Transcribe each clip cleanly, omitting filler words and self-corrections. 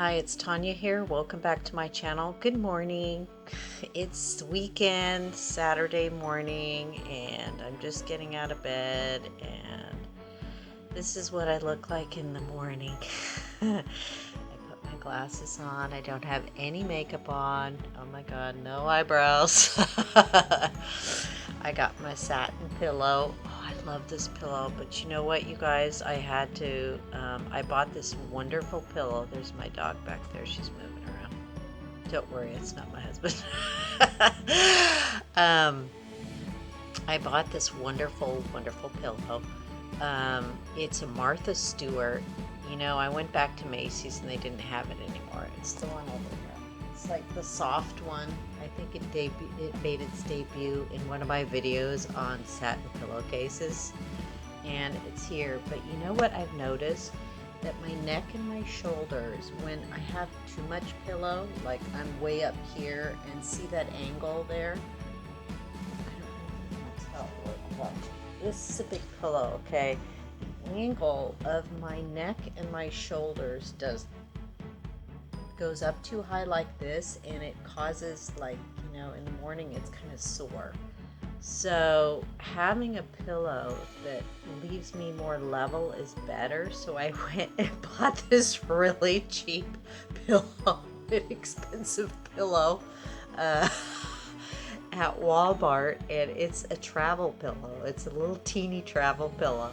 Hi, it's Tanya here. Welcome back to my channel. Good morning. It's the weekend, Saturday morning, and I'm just getting out of bed, and this is what I look like in the morning. I put my glasses on. I don't have any makeup on. Oh my god, no eyebrows. I got my satin pillow. I love this pillow, but you know what, you guys, I had to I bought this wonderful pillow. There's my dog back there, she's moving around. Don't worry, it's not my husband. I bought this wonderful pillow. It's a Martha Stewart. You know, I went back to Macy's and they didn't have it anymore. It's the one over here. It's like the soft one. I think it made its debut in one of my videos on satin pillowcases, and it's here. But you know what I've noticed? That my neck and my shoulders, when I have too much pillow, like I'm way up here, and see that angle there? I don't know if that's how it looks. Watch. This is a big pillow, okay? The angle of my neck and my shoulders goes up too high like this, and it causes, like, you know, in the morning it's kind of sore. So having a pillow that leaves me more level is better. So I went and bought this really cheap pillow, inexpensive pillow at Walmart, and it's a travel pillow. It's a little teeny travel pillow.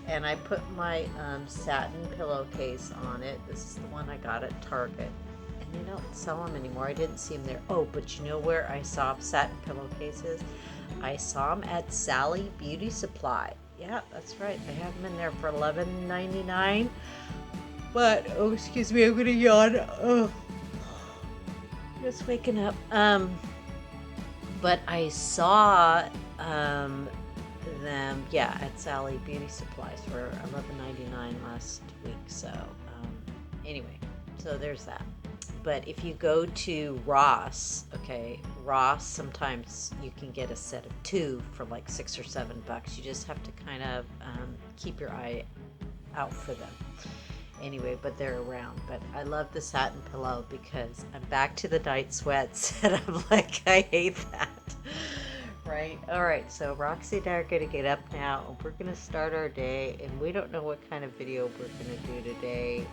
And I put my satin pillowcase on it. This is the one I got at Target. And they don't sell them anymore. I didn't see them there. Oh, but you know where I saw satin pillowcases? I saw them at Sally Beauty Supply. Yeah, that's right. They have them in there for $11.99. But, oh, excuse me, I'm gonna yawn. Oh, just waking up. But I saw them, yeah, at Sally Beauty Supplies for $11.99 last week. So anyway, so there's that. But if you go to Ross, okay, Ross, sometimes you can get a set of 2 for like $6 or $7. You just have to kind of keep your eye out for them. Anyway, but they're around. But I love the satin pillow because I'm back to the night sweats, and I'm like, I hate that. Right? Alright, so Roxy and I are going to get up now, and we're going to start our day, and we don't know what kind of video we're going to do today,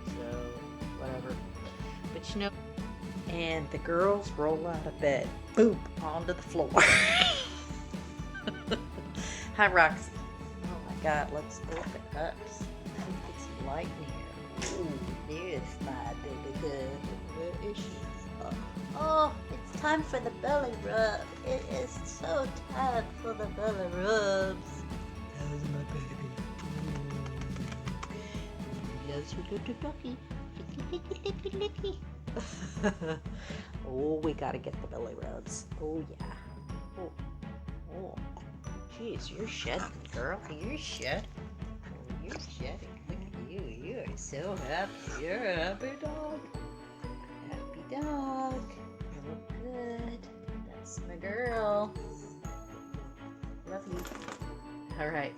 so whatever. But you know, and the girls roll out of bed, boom, onto the floor. Hi, Roxy. Oh my god, let's open up. I think it's light in here. Ooh, there's my baby girl. Where is she? Oh, it's time for the belly rub. It is so time for the belly rubs. How's my baby? Loves her little doggy. Licky, licky, licky. Oh, we gotta get the belly rubs. Oh, yeah. Oh. Jeez, you're shedding, girl. You're shedding. Oh, you're shedding. Look at you. You are so happy. You're a happy dog. Happy dog. You look good. That's my girl. Love you. Alright,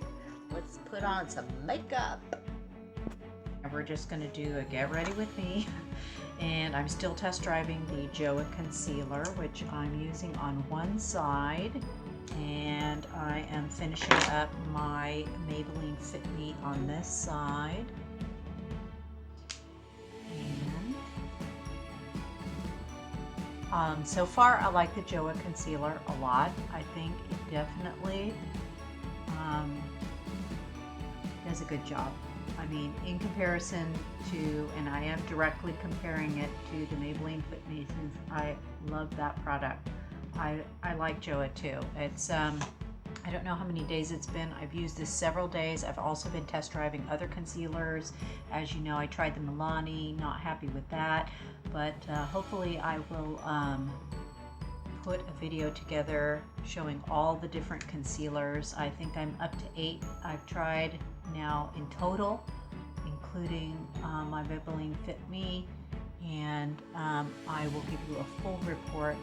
let's put on some makeup. And we're just going to do a get ready with me. And I'm still test driving the Joah Concealer, which I'm using on one side. And I am finishing up my Maybellene Fit on this side. So far, I like the Joah Concealer a lot. I think it definitely does a good job. I mean, in comparison to, and I am directly comparing it to the Maybellene Fit, I love that product. I like Joah too. It's I don't know how many days it's been. I've used this several days. I've also been test driving other concealers. As you know, I tried the Milani, not happy with that. But hopefully I will put a video together showing all the different concealers. I think I'm up to 8 I've tried now in total, including my Maybelline Fit Me. And I will give you a full report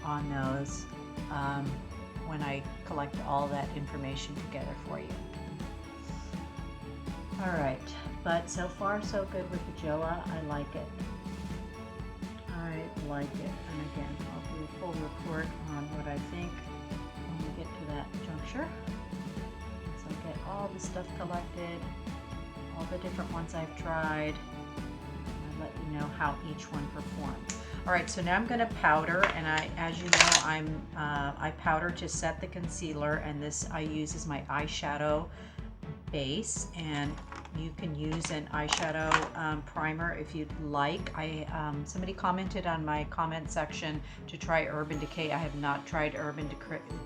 on those when I collect all that information together for you. All right, But so far so good with the Joah. I like it. I like it. And again, I'll do a full report on what I think when we get to that juncture. So I get all the stuff collected, all the different ones I've tried, and I let you know how each one performs. All right, so now I'm going to powder, and as you know, I powder to set the concealer, and this I use as my eyeshadow base, and you can use an eyeshadow primer if you'd like. Somebody commented on my comment section to try Urban Decay. I have not tried Urban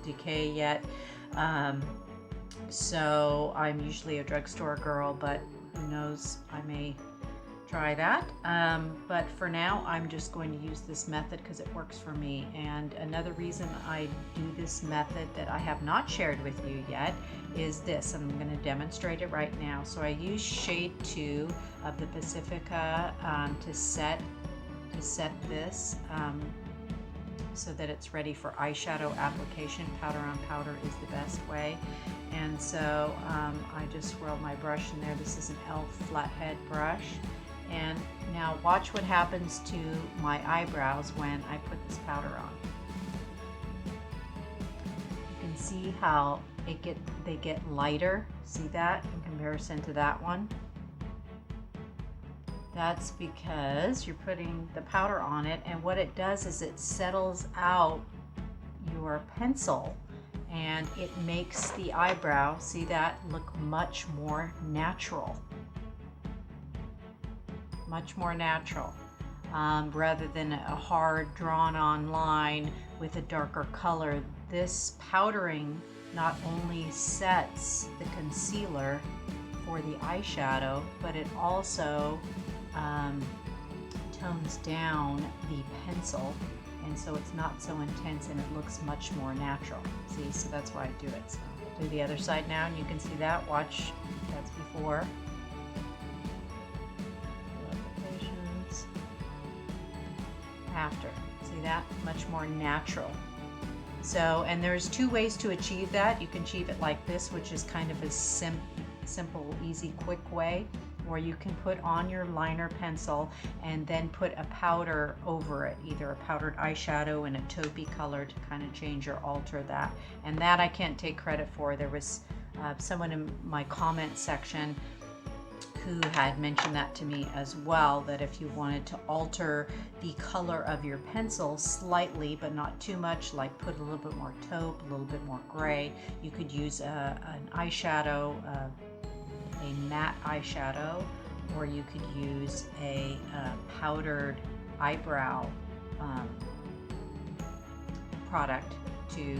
Decay yet, so I'm usually a drugstore girl, but who knows, I may try that. But for now, I'm just going to use this method because it works for me. And another reason I do this method that I have not shared with you yet is this, and I'm going to demonstrate it right now. So I use shade 2 of the Pacifica to set this so that it's ready for eyeshadow application. Powder on powder is the best way. And so I just swirl my brush in there. This is an e.l.f. flathead brush. And now watch what happens to my eyebrows when I put this powder on. You can see how they get lighter. See that in comparison to that one? That's because you're putting the powder on it, and what it does is it settles out your pencil and it makes the eyebrow, see that, look much more natural. Much more natural, rather than a hard drawn on line with a darker color. This powdering not only sets the concealer for the eyeshadow, but it also tones down the pencil, and so it's not so intense and it looks much more natural. See, so that's why I do it. So I'll do the other side now, and you can see that. Watch, that's before. After. See that? Much more natural. So, and there's two ways to achieve that. You can achieve it like this, which is kind of a simple, easy, quick way, or you can put on your liner pencil and then put a powder over it, either a powdered eyeshadow in a taupey color to kind of change or alter that. And that I can't take credit for. There was someone in my comment section who had mentioned that to me as well, that if you wanted to alter the color of your pencil slightly, but not too much, like put a little bit more taupe, a little bit more gray, you could use an eyeshadow, a matte eyeshadow, or you could use a powdered eyebrow product to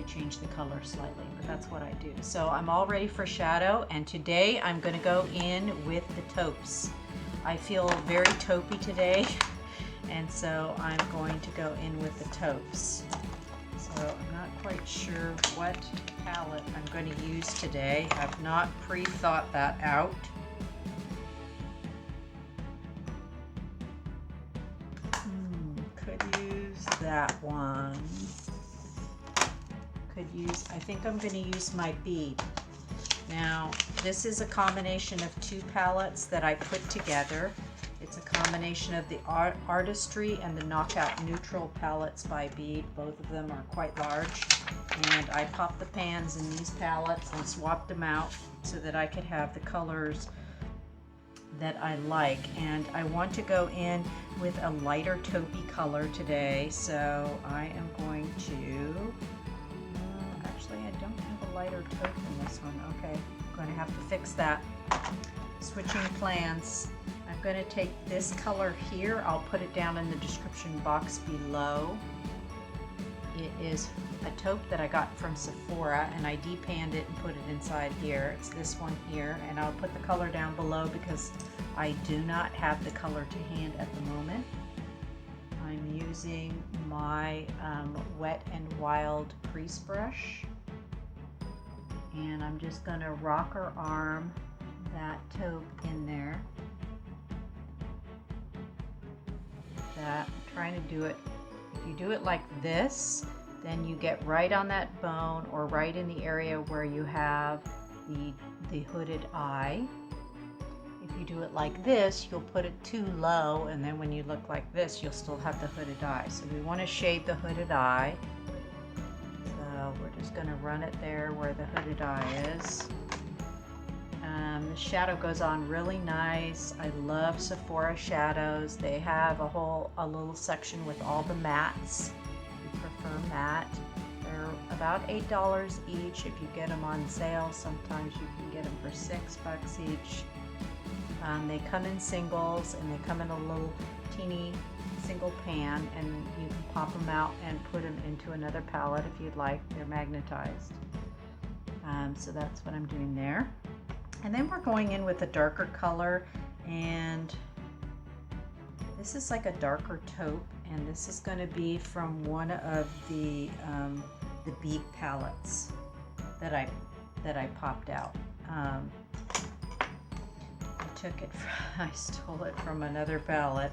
change the color slightly, but that's what I do. So I'm all ready for shadow, and today I'm going to go in with the taupes. I feel very taupey today, and so I'm going to go in with the taupes. So I'm not quite sure what palette I'm going to use today. I've not pre-thought that out. Could use that one. I think I'm going to use my bead. Now, this is a combination of two palettes that I put together. It's a combination of the Artistry and the Knockout Neutral palettes by Bead. Both of them are quite large. And I popped the pans in these palettes and swapped them out so that I could have the colors that I like. And I want to go in with a lighter taupey color today, so I am going to... Actually, I don't have a lighter taupe in this one. Okay, I'm going to have to fix that. Switching plans. I'm going to take this color here. I'll put it down in the description box below. It is a taupe that I got from Sephora, and I depanned it and put it inside here. It's this one here, and I'll put the color down below because I do not have the color to hand at the moment. I'm using my Wet and Wild crease brush, and I'm just going to rocker arm that taupe in there. That I'm trying to do it. If you do it like this, then you get right on that bone or right in the area where you have the hooded eye. If you do it like this, you'll put it too low, and then when you look like this, you'll still have the hooded eye. So we want to shade the hooded eye. So we're just going to run it there where the hooded eye is. The shadow goes on really nice. I love Sephora shadows. They have a little section with all the mattes. If you prefer matte, they're about $8 each. If you get them on sale, sometimes you can get them for $6 each. They come in singles, and they come in a little teeny single pan, and you can pop them out and put them into another palette if you'd like. They're magnetized. So that's what I'm doing there. And then we're going in with a darker color, and this is like a darker taupe, and this is going to be from one of the bebe palettes that I popped out. I I stole it from another palette,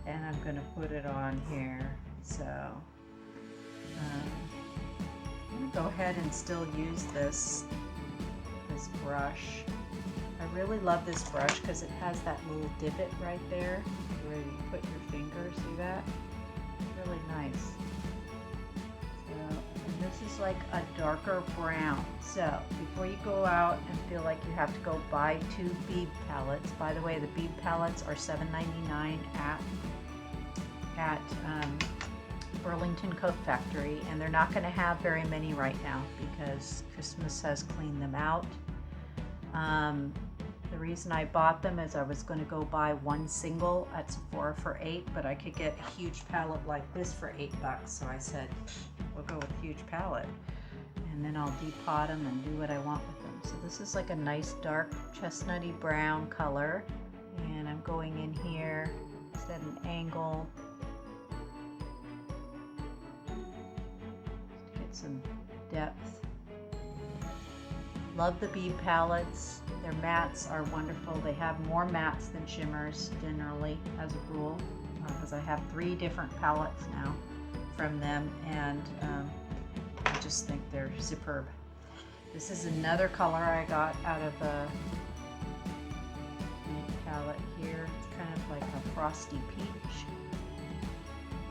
and I'm going to put it on here. So I'm going to go ahead and still use this brush. I really love this brush because it has that little divot right there where you put your finger. See that? Really nice. So, and this is like a darker brown. So before you go out and feel like you have to go buy 2 bebe palettes, by the way, the bebe palettes are $7.99 at Burlington Coat Factory, and they're not going to have very many right now because Christmas has cleaned them out. The reason I bought them is I was going to go buy one single at Sephora for $8, but I could get a huge palette like this for $8, so I said, we'll go with a huge palette, and then I'll depot them and do what I want with them. So this is like a nice dark chestnutty brown color, and I'm going in here at an angle to get some depth. Love the bebe palettes. Their mattes are wonderful. They have more mattes than shimmers generally, as a rule, because I have 3 different palettes now from them, and I just think they're superb. This is another color I got out of a palette here. It's kind of like a frosty peach.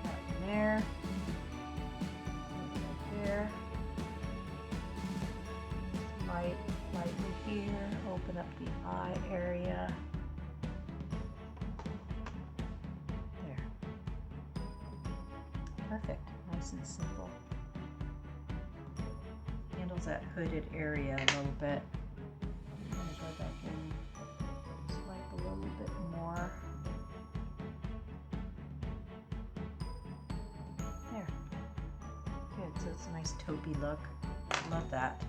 Right there. Right there. Lightly here, open up the eye area. There. Perfect, nice and simple. Handles that hooded area a little bit. I'm going to go back in, swipe a little bit more. There. Good, so it's a nice taupey look. Love that.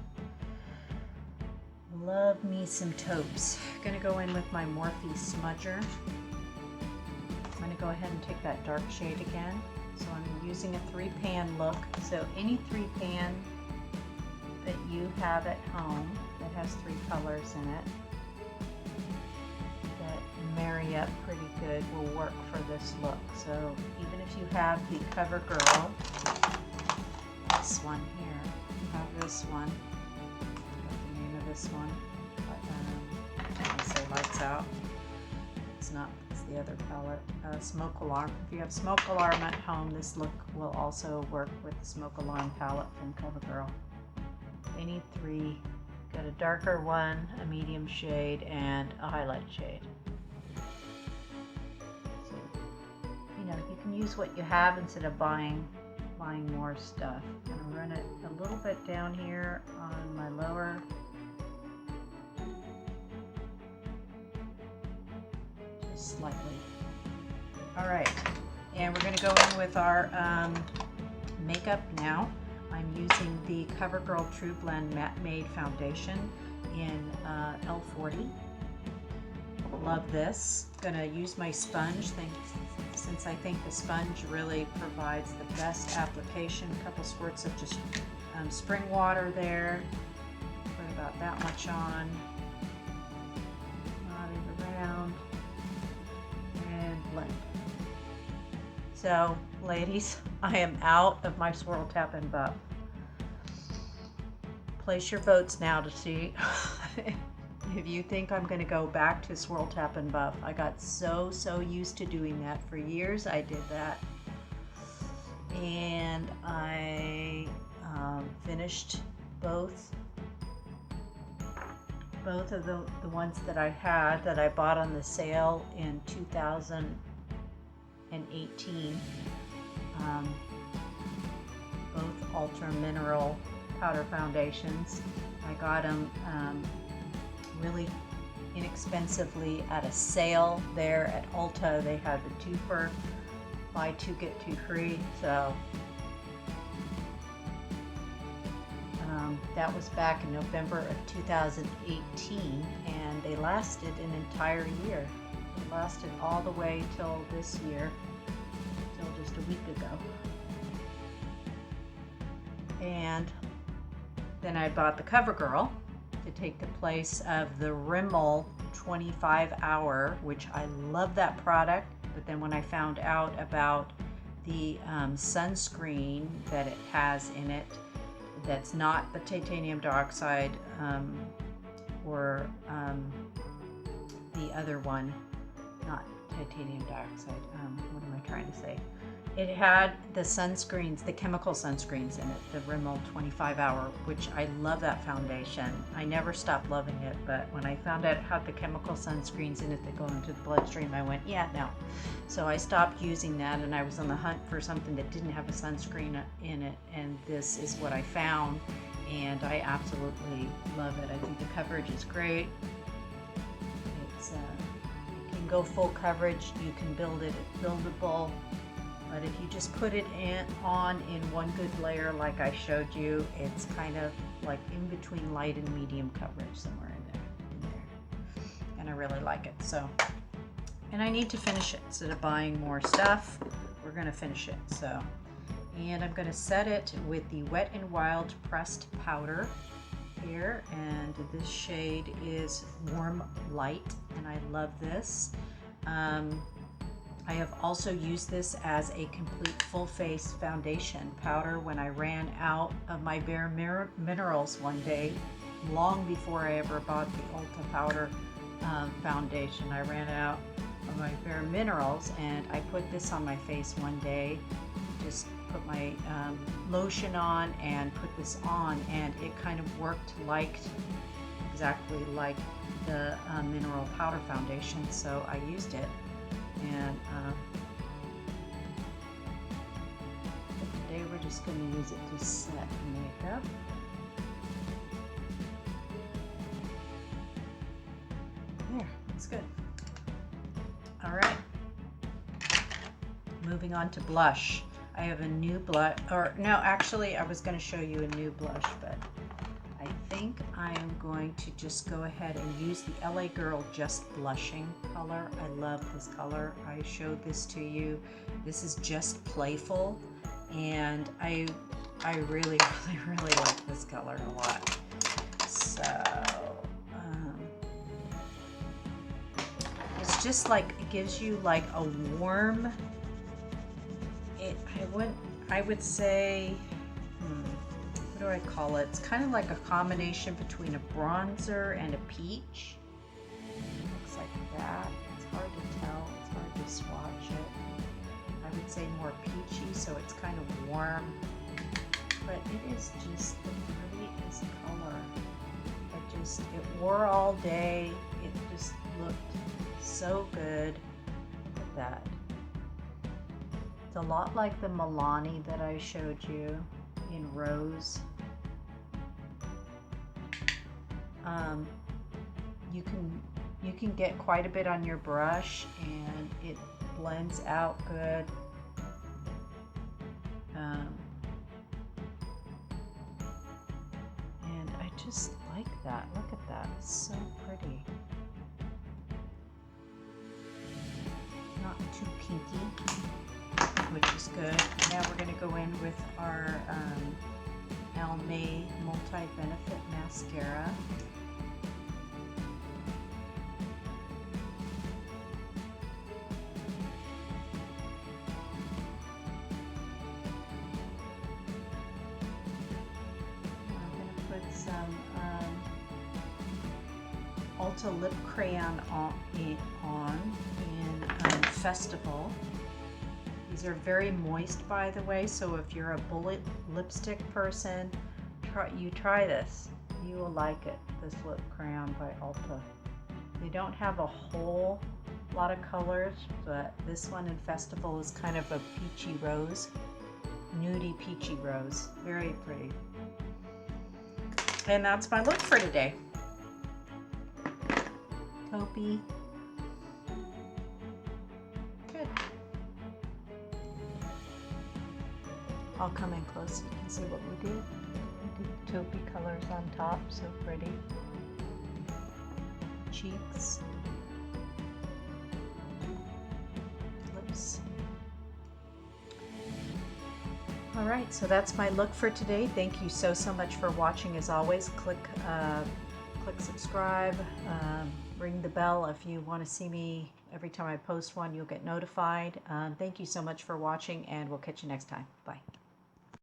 Love me some taupes. I'm going to go in with my Morphe smudger. I'm going to go ahead and take that dark shade again. So I'm using a 3-pan look. So any 3-pan that you have at home that has 3 colors in it that marry up pretty good will work for this look. So even if you have the Covergirl, this one here, you have this one. This one, I say Lights Out. It's not, it's the other palette. Smoke Alarm. If you have Smoke Alarm at home, this look will also work with the Smoke Alarm palette from CoverGirl. Any 3, got a darker one, a medium shade, and a highlight shade. So, you know, you can use what you have instead of buying more stuff. I'm gonna run it a little bit down here on my lower. Slightly. All right, and we're going to go in with our makeup now. I'm using the CoverGirl True Blend Matte Made Foundation in L40. Love this. Going to use my sponge since I think the sponge really provides the best application. A couple squirts of just spring water there. Put about that much on. Not it around. Blend. So, ladies, I am out of my swirl, tap, and buff. Place your votes now to see if you think I'm going to go back to Swirl Tap and Buff, I got so used to doing that. For years I did that. And I finished both of the ones that I had that I bought on the sale in 2018. Both Ultra Mineral powder foundations. I got them really inexpensively at a sale there at Ulta. They had the 2 for buy 2 get 2 free. So that was back in November of 2018, and they lasted an entire year. It lasted all the way till this year, till just a week ago. And then I bought the Covergirl to take the place of the Rimmel 25 Hour, which I love that product. But then when I found out about the sunscreen that it has in it, that's not the titanium dioxide or the other one, not titanium dioxide, what am I trying to say? It had the sunscreens, the chemical sunscreens in it, the Rimmel 25 Hour, which I love that foundation. I never stopped loving it, but when I found out it had the chemical sunscreens in it that go into the bloodstream, I went, yeah, no. So I stopped using that, and I was on the hunt for something that didn't have a sunscreen in it, and this is what I found, and I absolutely love it. I think the coverage is great. It's you can go full coverage, you can build it, it's buildable. But if you just put it on in one good layer like I showed you, it's kind of like in between light and medium coverage, somewhere in there. And I really like it. So, and I need to finish it. Instead of buying more stuff, we're going to finish it. So, and I'm going to set it with the Wet n Wild pressed powder here, and this shade is Warm Light, and I love this. I have also used this as a complete full face foundation powder when I ran out of my Bare Minerals one day, long before I ever bought the Ulta powder foundation. I ran out of my Bare Minerals, and I put this on my face one day, just put my lotion on and put this on, and it kind of worked exactly like the mineral powder foundation, so I used it. And today we're just going to use it to set makeup. There, that's good. All right. Moving on to blush. I have a new blush, or no, actually I was going to show you a new blush, but I think I am going to just go ahead and use the LA Girl Just Blushing color. I love this color. I showed this to you. This is Just Playful, and I really like this color a lot. So it's just like, it gives you like a warm, I would say, what do I call it? It's kind of like a combination between a bronzer and a peach. Looks like that. It's hard to tell. It's hard to swatch it. I would say more peachy, so it's kind of warm. But it is just the prettiest color. It wore all day. It just looked so good. Look at that. It's a lot like the Milani that I showed you in Rose. You can get quite a bit on your brush, and it blends out good. And I just like that. Look at that. It's so pretty. Not too pinky, which is good. Now we're going to go in with our Almay Benefit mascara. Ulta lip crayon in Festival. These are very moist, by the way, so if you're a bullet lipstick person, try this. You will like it, this lip crayon by Ulta. They don't have a whole lot of colors, but this one in Festival is kind of a peachy rose, nudie peachy rose. Very pretty. And that's my look for today. Taupey. Good. I'll come in close so you can see what we did. We did taupey colors on top, so pretty. Cheeks. Lips. All right, so that's my look for today. Thank you so much for watching. As always, click subscribe, ring the bell if you want to see me every time I post one. You'll get notified. Thank you so much for watching, and we'll catch you next time. Bye.